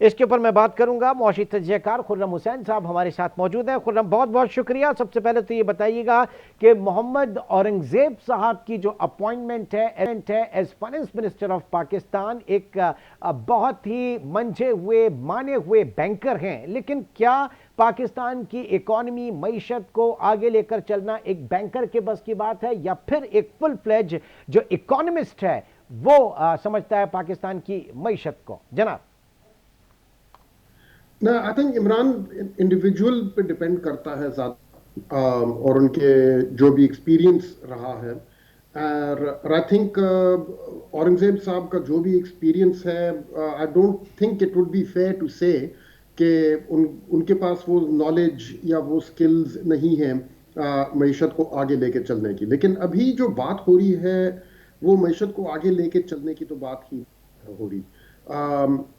इसके ऊपर मैं बात करूंगा। मुआशी तजज़ियाकार खुर्रम हुसैन साहब हमारे साथ मौजूद हैं। खुर्रम, बहुत बहुत शुक्रिया। सबसे पहले तो ये बताइएगा कि मोहम्मद औरंगजेब साहब की जो अपॉइंटमेंट है as finance minister of Pakistan, एक बहुत ही मंझे हुए माने हुए बैंकर हैं, लेकिन क्या पाकिस्तान की इकोनॉमी मईशत को आगे लेकर चलना एक बैंकर के बस की बात है, या फिर एक फुल फ्लेज जो इकोनॉमिस्ट है वो समझता है पाकिस्तान की मईशत को? जनाब। ना, आई थिंक इमरान इंडिविजुअल पे डिपेंड करता है ज्यादा, और उनके जो भी एक्सपीरियंस रहा है। और आई थिंक औरंगजेब साहब का जो भी एक्सपीरियंस है, I don't think it would be fair to say कि उनके पास वो नॉलेज या वो स्किल्स नहीं है मईशत को आगे लेके चलने की। लेकिन अभी जो बात हो रही है वो मईशत को आगे लेके चलने की तो बात ही हो रही।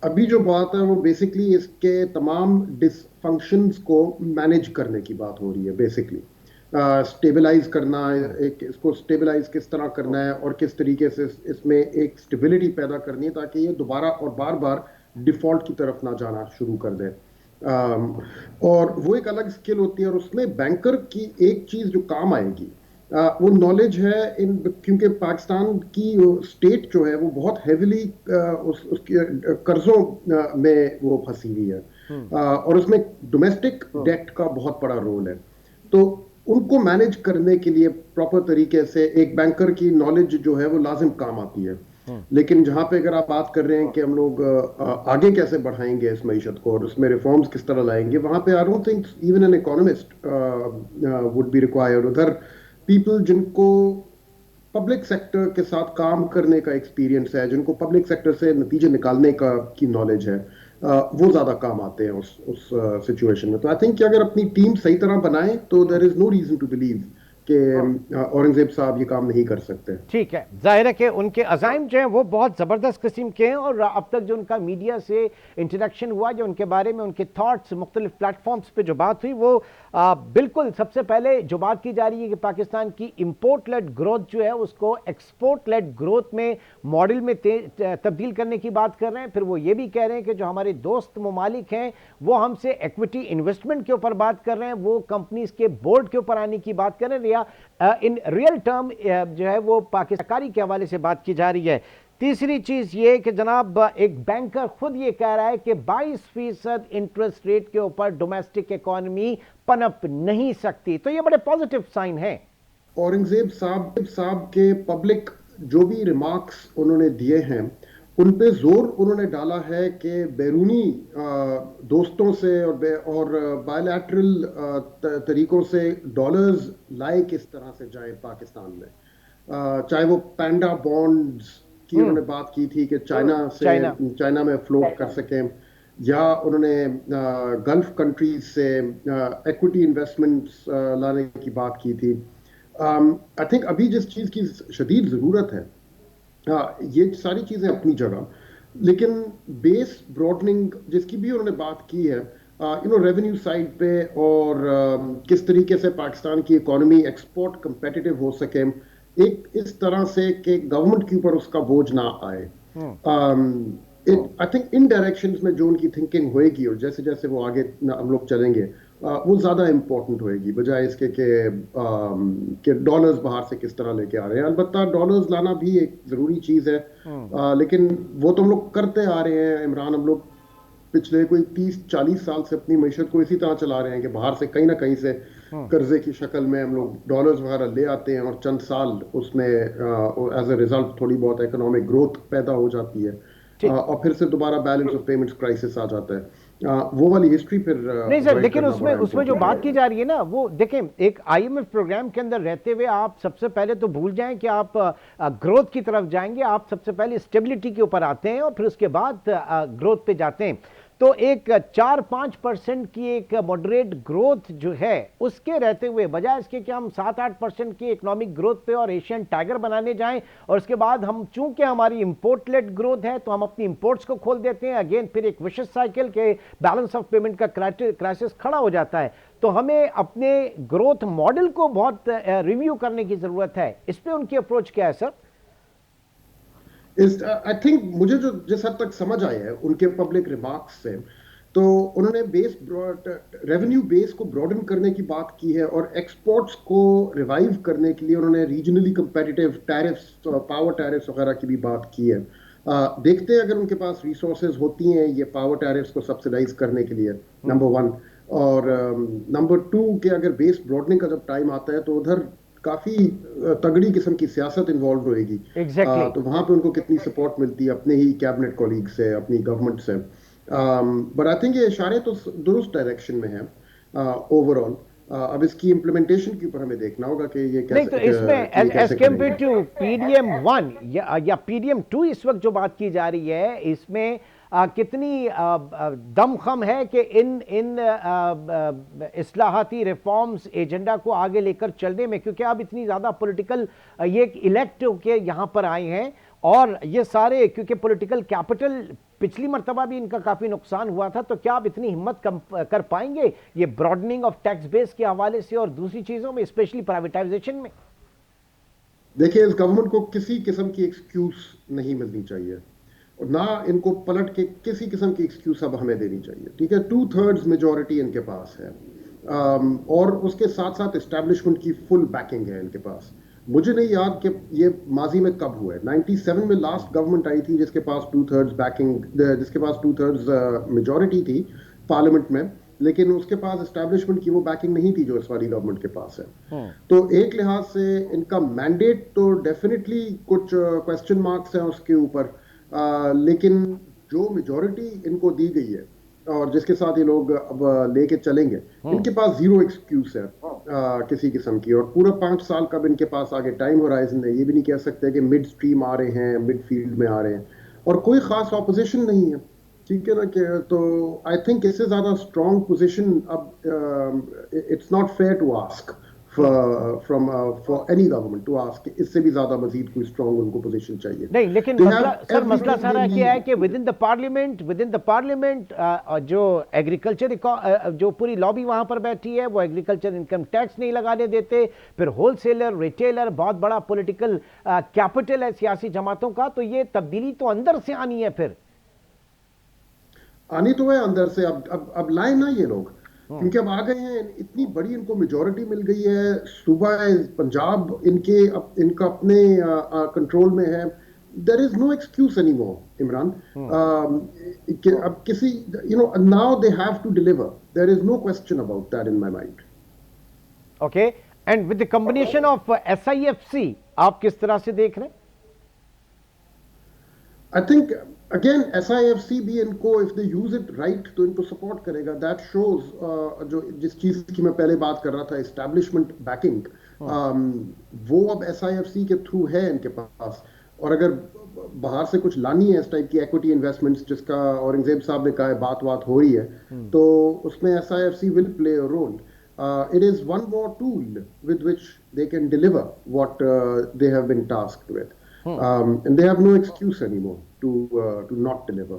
अभी जो बात है वो बेसिकली इसके तमाम डिसफंक्शंस को मैनेज करने की बात हो रही है। बेसिकली स्टेबलाइज करना, एक इसको स्टेबलाइज किस तरह करना है और किस तरीके से इसमें एक स्टेबिलिटी पैदा करनी है ताकि ये दोबारा और बार बार डिफॉल्ट की तरफ ना जाना शुरू कर दे। और वो एक अलग स्किल होती है, और उसमें बैंकर की एक चीज जो काम आएगी वो नॉलेज है इन, क्योंकि पाकिस्तान की स्टेट जो है वो बहुत हेविली उसके कर्जों में वो फंसी हुई है, और उसमें डोमेस्टिक डेट का बहुत बड़ा रोल है। तो उनको मैनेज करने के लिए प्रॉपर तरीके से एक बैंकर की नॉलेज जो है वो लाजिम काम आती है। लेकिन जहां पे अगर आप बात कर रहे हैं कि हम लोग आगे कैसे बढ़ाएंगे इस मईशत को और उसमें रिफॉर्म्स किस तरह लाएंगे, वहां पे आई don't think even an economist would be required. उधर पीपल जिनको पब्लिक सेक्टर के साथ काम करने का एक्सपीरियंस है, जिनको पब्लिक सेक्टर से नतीजे निकालने का की नॉलेज है, वो ज्यादा काम आते हैं उस सिचुएशन में। तो आई थिंक कि अगर अपनी टीम सही तरह बनाए तो there is no reason to believe कि औरंगजेब साहब ये काम नहीं कर सकते। ठीक है, जाहिर है कि उनके अजाइम जो हैं वो बहुत ज़बरदस्त किस्म के हैं, और अब तक जो उनका मीडिया से इंटरेक्शन हुआ, जो उनके बारे में उनके थॉट्स मुख्तलिफ प्लेटफॉर्म्स पे जो बात हुई, वो बिल्कुल सबसे पहले जो बात की जा रही है कि पाकिस्तान की इम्पोर्ट लेड ग्रोथ जो है उसको एक्सपोर्ट लेड ग्रोथ में मॉडल में तब्दील करने की बात कर रहे हैं। फिर वो ये भी कह रहे हैं कि जो हमारे दोस्त ममालिक हैं वो हमसे इक्विटी इन्वेस्टमेंट के ऊपर बात कर रहे हैं, वो कंपनीज के बोर्ड के ऊपर आने की बात कर रहे हैं, या इन रियल टर्म जो है वो पाकिस्तानी के हवाले से बात की जा रही है। तीसरी चीज ये कि जनाब एक बैंकर खुद ये कह रहा है कि 22% इंटरेस्ट रेट के ऊपर डोमेस्टिक इकोनॉमी पनप नहीं सकती, तो ये बड़े पॉजिटिव साइन है। औरंगजेब साहब के पब्लिक जो भी रिमार्क्स उन्होंने दिए हैं उन पे जोर उन्होंने डाला है कि बैरूनी दोस्तों से और बायलैटरल तरीकों से डॉलर्स लाए किस तरह से जाए पाकिस्तान में। चाहे वो पैंडा बॉन्ड्स की उन्होंने बात की थी कि चाइना में फ्लोट कर सकें, या उन्होंने गल्फ कंट्रीज से इक्विटी इन्वेस्टमेंट्स लाने की बात की थी। आई थिंक अभी जिस चीज की शदीद जरूरत है, ये सारी चीजें अपनी जगह, लेकिन बेस ब्रॉडनिंग जिसकी भी उन्होंने बात की है, रेवेन्यू साइड पे, और किस तरीके से पाकिस्तान की इकोनॉमी एक्सपोर्ट कंपेटिटिव हो सके एक इस तरह से कि गवर्नमेंट के ऊपर उसका बोझ ना आए। आई थिंक इन डायरेक्शंस में जो उनकी थिंकिंग होएगी और जैसे जैसे वो आगे हम लोग चलेंगे, वो ज्यादा इंपॉर्टेंट होएगी बजाय इसके कि डॉलर्स बाहर से किस तरह लेके आ रहे हैं। अलबत्ता डॉलर्स लाना भी एक जरूरी चीज है, लेकिन वो तो हम लोग करते आ रहे हैं इमरान। हम लोग पिछले कोई 30-40 साल से अपनी मईशत को इसी तरह चला रहे हैं कि बाहर से कहीं ना कहीं से कर्जे की शक्ल में हम लोग डॉलर्स वगैरह ले आते हैं, और चंद साल उसमें एज ए रिजल्ट थोड़ी बहुत इकोनॉमिक ग्रोथ पैदा हो जाती है, और फिर से दोबारा बैलेंस ऑफ पेमेंट्स क्राइसिस आ जाता है। वो वाली हिस्ट्री फिर नहीं सर, लेकिन उसमें जो बात की जा रही है ना, वो देखें, एक आईएमएफ प्रोग्राम के अंदर रहते हुए आप सबसे पहले तो भूल जाएं कि आप ग्रोथ की तरफ जाएंगे। आप सबसे पहले स्टेबिलिटी के ऊपर आते हैं और फिर उसके बाद ग्रोथ पे जाते हैं। तो एक 4-5% की एक मॉडरेट ग्रोथ जो है उसके रहते हुए, बजाय इसके कि हम 7-8% की इकोनॉमिक ग्रोथ पे और एशियन टाइगर बनाने जाएं, और उसके बाद हम चूंकि हमारी इंपोर्ट लेड ग्रोथ है तो हम अपनी इंपोर्ट्स को खोल देते हैं, अगेन फिर एक विशेष साइकिल के बैलेंस ऑफ पेमेंट का क्राइसिस खड़ा हो जाता है। तो हमें अपने ग्रोथ मॉडल को बहुत रिव्यू करने की जरूरत है। इस पे उनकी अप्रोच क्या है सर? इस आई थिंक मुझे जो जिस हद तक समझ आया है उनके पब्लिक रिमार्क्स से, तो उन्होंने रेवेन्यू बेस को ब्रॉडन करने की बात की है और एक्सपोर्ट्स को रिवाइव करने के लिए उन्होंने regionally competitive tariffs, power tariffs वगैरह की भी बात की है। देखते हैं अगर उनके पास रिसोर्सेज होती हैं ये पावर टैरिफ्स को सब्सिडाइज करने के लिए, नंबर वन। और नंबर टू के अगर बेस ब्रॉडनिंग का जब टाइम आता है तो उधर काफी तगड़ी किस्म की सियासत इन्वॉल्व रहेगी। एग्जैक्टली। तो वहां पे उनको कितनी सपोर्ट मिलती है अपने ही कैबिनेट कॉलीग से, अपनी गवर्नमेंट से। बट आई थिंक ये इशारे तो दुरुस्त डायरेक्शन में है ओवरऑल। अब इसकी इम्प्लीमेंटेशन के ऊपर हमें देखना होगा कि ये नहीं तो कैसे इसमें कि ये एज कैसे कम्पेयर करेंगे। टू पीडीएम 1 या पीडीएम 2 इस वक्त जो बात की जा रही है, इसमें कितनी दमखम है कि इन इन इस्लाहाती रिफॉर्म्स एजेंडा को आगे लेकर चलने में, क्योंकि अब इतनी ज़्यादा पॉलिटिकल ये इलेक्ट के यहाँ पर आए हैं और ये सारे, क्योंकि पॉलिटिकल कैपिटल पिछली मर्तबा भी इनका काफ़ी नुकसान हुआ था, तो क्या आप इतनी हिम्मत कम कर पाएंगे ये ब्रॉडनिंग ऑफ टैक्स बेस के हवाले से और दूसरी चीज़ों में, स्पेशली प्राइवेटाइजेशन में? देखिए, इस गवर्नमेंट को किसी किस्म की एक्सक्यूज नहीं मिलनी चाहिए और ना इनको पलट के किसी किस्म की एक्सक्यूज अब हमें देनी चाहिए। ठीक है, 2/3 मेजोरिटी इनके पास है। और उसके साथ साथ एस्टैब्लिशमेंट की फुल बैकिंग है इनके पास। मुझे नहीं याद कि ये माजी में कब हुआ है। 97 में लास्ट गवर्नमेंट आई थी जिसके पास 2/3 बैकिंग, जिसके पास 2/3 मेजोरिटी थी पार्लियामेंट में, लेकिन उसके पास एस्टैब्लिशमेंट की वो बैकिंग नहीं थी जो इस वाली गवर्नमेंट के पास है। तो एक लिहाज से इनका मैंडेट तो डेफिनेटली कुछ क्वेश्चन मार्क्स हैं उसके ऊपर, लेकिन जो मेजोरिटी इनको दी गई है और जिसके साथ ये लोग अब लेके चलेंगे, इनके पास जीरो एक्सक्यूज है किसी किस्म की। और पूरा 5 साल का भी इनके पास आगे टाइम होराइजन है। ये भी नहीं कह सकते कि मिड स्ट्रीम आ रहे हैं, मिड फील्ड में आ रहे हैं, और कोई खास ऑपोजिशन नहीं है। ठीक है ना कि तो आई थिंक इससे ज्यादा स्ट्रॉन्ग पोजीशन अब it's not fair to ask from for any government to ask, इससे भी ज्यादा मजीद कोई स्ट्रॉन्ग उनको पोजीशन चाहिए। नहीं, लेकिन They मसला have सर, मसला everything सारा they क्या है need. कि विद इन द पार्लियामेंट जो एग्रीकल्चर जो पूरी लॉबी वहां पर बैठी है, वो एग्रीकल्चर इनकम टैक्स नहीं लगाने देते। फिर होलसेलर, रिटेलर, बहुत बड़ा पॉलिटिकल कैपिटल है सियासी जमातों का, तो ये तब्दीली तो अंदर से आनी है। फिर आनी तो है अंदर से। अब लाए ना ये लोग, क्योंकि अब आ गए हैं, इतनी बड़ी इनको मेजोरिटी मिल गई है। सूबा पंजाब इनका अपने कंट्रोल में है। There is no excuse any more Imran. अब किसी now they have to deliver, there is no question about that in my mind. Okay, and with the combination of SIFC आप किस तरह से देख रहे हैं? आई थिंक अगेन SIFC भी इनको, if they use it right, तो इनको सपोर्ट करेगा। दैट शोज जो जिस चीज की मैं पहले बात कर रहा था, एस्टैब्लिशमेंट बैकिंग, वो अब SIFC के थ्रू है इनके पास। और अगर बाहर से कुछ लानी है इस टाइप की इक्विटी इन्वेस्टमेंट्स, जिसका औरंगजेब साहब ने कहा है बात हो रही है, तो उसमें SIFC will play a role. It is one more tool with which they can deliver what they have been tasked with. And they have no excuse anymore to not deliver.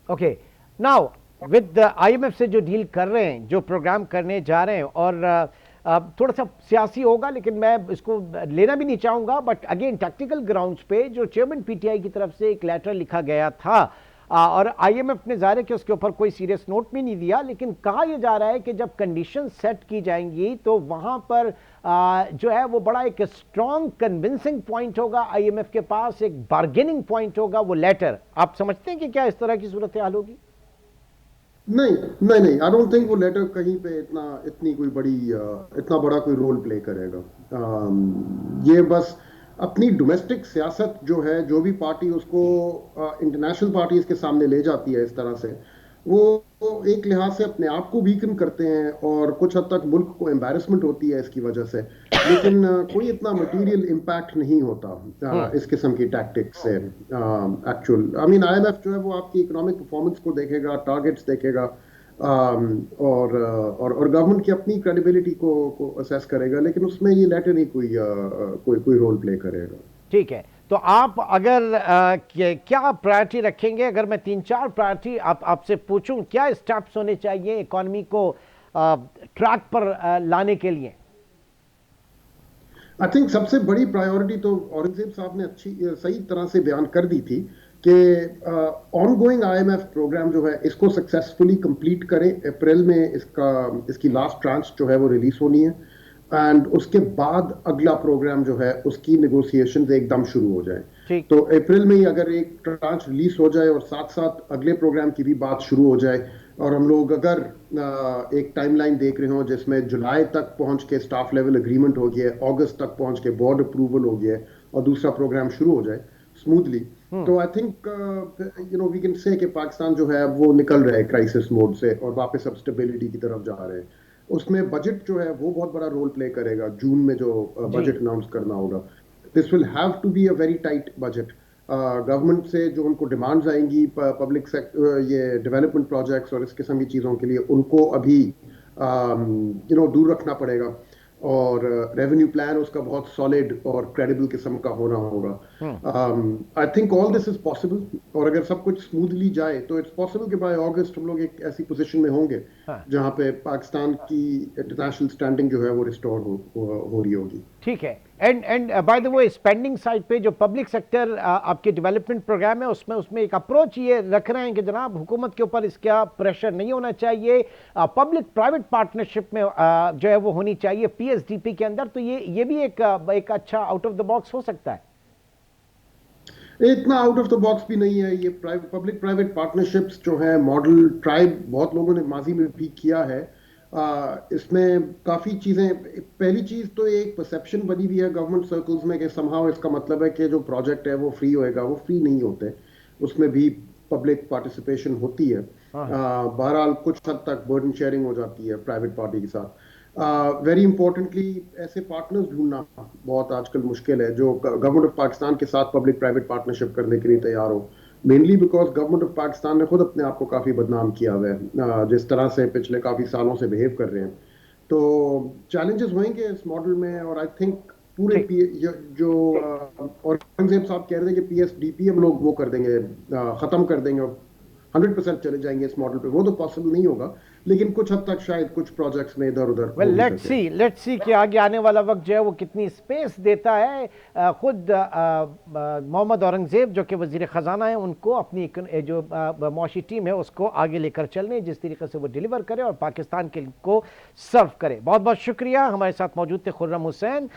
Okay, now with IMF से जो deal कर रहे हैं, जो programme करने जा रहे हैं, और थोड़ा सा सियासी होगा लेकिन मैं इसको लेना भी नहीं चाहूंगा, बट अगेन टेक्निकल ग्राउंड्स पे जो चेयरमैन PTI की तरफ से एक लेटर लिखा गया था, और IMF ने ज़ाहिर है कि उसके ऊपर कोई सीरियस नोट भी नहीं दिया, लेकिन कहा यह जा रहा है कि जब कंडीशन सेट की जाएंगी तो वहां पर जो है वो बड़ा एक स्ट्रॉन्ग कन्विंसिंग पॉइंट होगा IMF के पास, एक बार्गेनिंग पॉइंट होगा वो लेटर। आप समझते हैं कि क्या इस तरह की सूरत हाल होगी? नहीं, आई डोंट थिंक वो लेटर कहीं पे इतना बड़ा कोई रोल प्ले करेगा। ये बस अपनी डोमेस्टिक सियासत जो है, जो भी पार्टी उसको इंटरनेशनल पार्टीज के सामने ले जाती है इस तरह से, वो एक लिहाज से अपने आप को वीकन करते हैं और कुछ हद तक मुल्क को एम्बैरेसमेंट होती है इसकी वजह से। लेकिन कोई इतना मटेरियल इम्पैक्ट नहीं होता इस किस्म की टैक्टिक्स से। एक्चुअल IMF जो है वो आपकी इकोनॉमिक परफॉर्मेंस को देखेगा, टारगेट्स देखेगा, और गवर्नमेंट की अपनी क्रेडिबिलिटी को असेस करेगा, लेकिन उसमें ये लेटर नहीं कोई रोल प्ले करेगा। ठीक है, तो आप अगर क्या प्रायोरिटी रखेंगे? अगर मैं 3-4 प्रायोरिटी आपसे पूछूं, क्या स्टेप्स होने चाहिए इकोनॉमी को ट्रैक पर लाने के लिए? आई थिंक सबसे बड़ी प्रायोरिटी तो औरंगजेब साहब ने अच्छी सही तरह से बयान कर दी थी कि ऑन गोइंग आईएमएफ प्रोग्राम जो है इसको सक्सेसफुली कंप्लीट करें। अप्रैल में इसकी लास्ट ट्रांच जो है वो रिलीज होनी है, एंड उसके बाद अगला प्रोग्राम जो है उसकी नेगोशिएशंस एकदम शुरू हो जाए। ठीक। तो अप्रैल में ही अगर एक ट्रांच रिलीज हो जाए और साथ साथ अगले प्रोग्राम की भी बात शुरू हो जाए, और हम लोग अगर एक टाइमलाइन देख रहे हो जिसमें जुलाई तक पहुंच के स्टाफ लेवल एग्रीमेंट हो गया है, अगस्त तक पहुंच के बोर्ड अप्रूवल हो गया है और दूसरा प्रोग्राम शुरू हो जाए स्मूथली, तो I think we can say कि पाकिस्तान जो है वो निकल रहा है क्राइसिस मोड से और वापस अब स्टेबिलिटी की तरफ जा रहे हैं। उसमें बजट जो है वो बहुत बड़ा रोल प्ले करेगा। जून में जो जी। बजट अनाउंस करना होगा, this will have to be a very tight budget. Government से जो उनको डिमांड्स आएंगी पब्लिक सेक्टर, ये डेवलपमेंट प्रोजेक्ट्स और इस किस्म की चीज़ों के लिए, उनको अभी दूर रखना पड़ेगा, और रेवेन्यू प्लान उसका बहुत सॉलिड और क्रेडिबल किस्म का होना होगा। Hmm. I think all this is possible, और अगर सब कुछ स्मूथली जाए तो इट्स पॉसिबल कि बाय अगस्त हम लोग एक ऐसी पोजीशन में होंगे हाँ। जहां पे पाकिस्तान की इंटरनेशनल स्टैंडिंग जो है वो रिस्टोर हो रही होगी। ठीक है। And by the way, spending side पे जो पब्लिक सेक्टर आपके डेवलपमेंट प्रोग्राम है उसमें एक अप्रोच ये रख रहे हैं कि जनाब हुकूमत के ऊपर इसका प्रेशर नहीं होना चाहिए, पब्लिक प्राइवेट पार्टनरशिप में जो है वो होनी चाहिए पीएसडीपी के अंदर। तो ये भी एक अच्छा आउट ऑफ द बॉक्स हो सकता है। इतना आउट ऑफ द बॉक्स भी नहीं है ये। पब्लिक प्राइवेट पार्टनरशिप्स जो है मॉडल ट्राइब बहुत लोगों ने माजी में भी किया है। इसमें काफ़ी चीज़ें, पहली चीज़ तो एक परसेप्शन बनी हुई है गवर्नमेंट सर्कल्स में कि समहाउ इसका मतलब है कि जो प्रोजेक्ट है वो फ्री होएगा। वो फ्री नहीं होते, उसमें भी पब्लिक पार्टिसिपेशन होती है। हाँ। बहरहाल कुछ हद तक बर्डन शेयरिंग हो जाती है प्राइवेट पार्टी के साथ। वेरी इंपॉर्टेंटली ऐसे पार्टनर्स ढूंढना बहुत आजकल मुश्किल है जो गवर्नमेंट ऑफ पाकिस्तान के साथ पब्लिक प्राइवेट पार्टनरशिप करने के लिए तैयार हो। Mainly because government of Pakistan ने खुद अपने आप को काफ़ी बदनाम किया हुआ है जिस तरह से पिछले काफ़ी सालों से बिहेव कर रहे हैं। तो चैलेंजेस होंगे इस मॉडल में, और आई थिंक पूरे ठीक। जो औरंगजेब साहब कह रहे थे कि पीएसडीपी हम लोग वो कर देंगे, ख़त्म कर देंगे और 100% चले जाएंगे इस मॉडल पे, वो तो पॉसिबल नहीं होगा, लेकिन कुछ हद तक शायद कुछ प्रोजेक्ट्स में इधर उधर वेल, हो भी लेट्स सके। सी कि आगे आने वाला वक्त जो है वो कितनी स्पेस देता है। खुद मोहम्मद औरंगजेब जो कि वजीर ख़जाना है, उनको अपनी जो मौशी टीम है उसको आगे लेकर चलने, जिस तरीके से वो डिलीवर करे और पाकिस्तान के को सर्व करे। बहुत बहुत शुक्रिया, हमारे साथ मौजूद थे खुर्रम हुसैन,